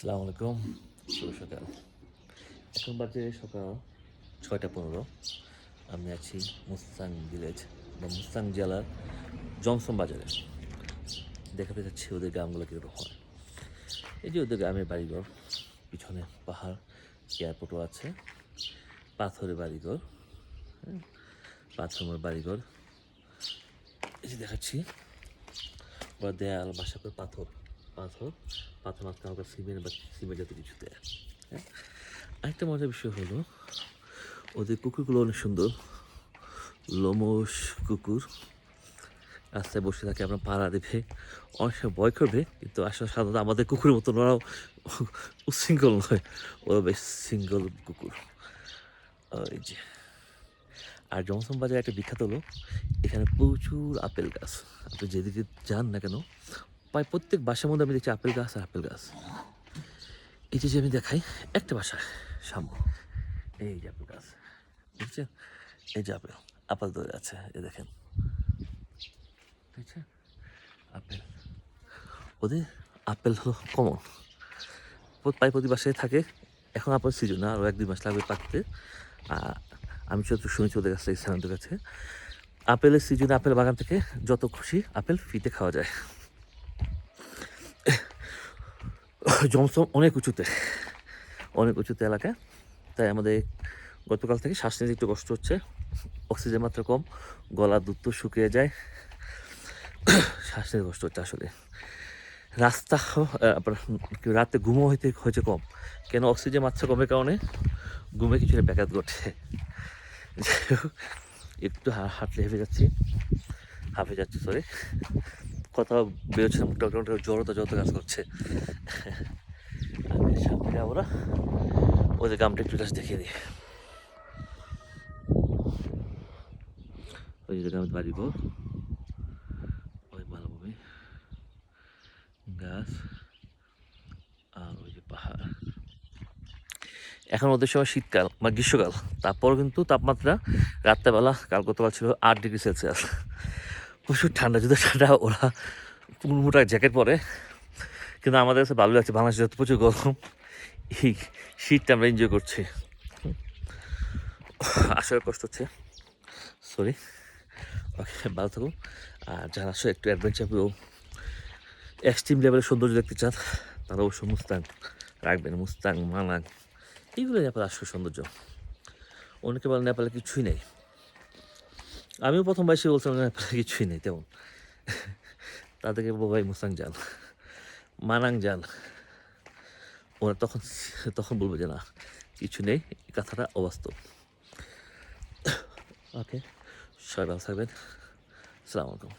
আসসালামু আলাইকুম, শুভ সকাল। এখন বাজে সকাল 6টা 15। আমি আছি মুস্তাং ভিলেজ বা মুস্তাং জেলার জংশন বাজারে। দেখাতে যাচ্ছি ওদের গ্রামগুলো কীরকম হয়। এই যে ওদের গ্রামের বাড়িঘর, পিছনে পাহাড়, এয়ারপোর্টও আছে, পাথরের বাড়িঘর, হ্যাঁ, পাথরের বাড়িঘর। এই যে দেখাচ্ছি ওরা দেয়াল বাসা করে পাথর পাথর পাথর মাঝখানে হালকা সিমেন্ট বা সিমেন্ট জাতীয় কিছু দেয়। হ্যাঁ, আরেকটা মজার বিষয় হলো ওদের কুকুরগুলো অনেক সুন্দর, লোমশ কুকুর। রাস্তায় বসে থাকে, আপনার পাড়া দেবে, অনেক সময় ভয় করবে, কিন্তু আসলে সাধারণত আমাদের কুকুরের মতন ওরাও উচ্ছৃঙ্খল নয়, ওরা বেশ শৃঙ্খল কুকুর। এই যে, আর জনসন বাজারে একটা বিখ্যাত হলো এখানে প্রচুর আপেল গাছ। আপনি যেদিকে যান না কেন, প্রায় প্রত্যেক বাসার মধ্যে আমি দেখছি আপেল গাছ আর আপেল গাছ। এই যে আমি দেখাই একটা বাসা সামনে, এই যে আপেল গাছ বুঝছেন, এই যে আপেল আপেল ধরে আছে, এই দেখেন, বুঝছেন আপেল। ওদের আপেল হলো কমন, প্রায় প্রতি বাসায় থাকে। এখন আপেল সিজন না, আরও 1-2 মাস লাগবে পাকতে। আমি যতটুকু শুনেছি ওদের কাছে, স্থানীয়দের কাছে, আপেলের সিজনে আপেল বাগান থেকে যত খুশি আপেল ফ্রিতে খাওয়া যায়। জমসম অনেক উঁচুতে এলাকা, তাই আমাদের গতকাল থেকে শ্বাস নিতে একটু কষ্ট হচ্ছে, অক্সিজেন মাত্রা কম, গলার দুধ তো শুকিয়ে যায়, শ্বাস নিতে কষ্ট হচ্ছে আসলে। রাস্তা রাতে ঘুমও হয়েছে কম, কেন অক্সিজেন মাত্রা কমের কারণে ঘুমে কিছুটা ব্যাঘাত ঘটে। একটু হাঁটলে হাঁপে যাচ্ছি সরি, কথা বেরোচ্ছে না, মুখটা জড়তা কাজ করছে। আমি সামনে যাবো না, ওদের গ্রামটা একটু জাস্ট দেখিয়ে দিই। ওই যে গ্রামের বাড়িঘর, ওই মালভূমি, গাছ, আর ওই যে পাহাড়। এখন ওদের সময় শীতকাল বা গ্রীষ্মকাল, তারপরও কিন্তু তাপমাত্রা রাত্রেবেলা গতকাল ছিল 8 ডিগ্রি সেলসিয়াস। প্রচুর ঠান্ডা, যদি ঠান্ডা ওরা মোটা জ্যাকেট পরে, কিন্তু আমাদের কাছে ভালো লাগছে, বাংলাদেশে প্রচুর গরম, এই শীতটা আমরা এনজয় করছি। আসলে কষ্ট হচ্ছে, সরি। ওকে, ভালো থাকুন। আর যারা আসলে একটু অ্যাডভেঞ্চার এক্সট্রিম লেভেলের সৌন্দর্য দেখতে চান, তারা অবশ্যই মুস্তাং রাখবেন। মুস্তাং, মানাং, এইগুলো নেপাল আসলে সৌন্দর্য। অনেকে বলে নেপালে কিছুই নেই, আমিও প্রথম বয়সে বলছিলাম নেপালে কিছুই নেই তেমন। তাদেরকে বলবো ভাই মুস্তাং যান, মানাং যান, ওরা তখন বলবো যে না কিছু নেই, এই কথাটা অবাস্তব। ওকে, সবাই ভালো থাকবেন, আসসালামু আলাইকুম।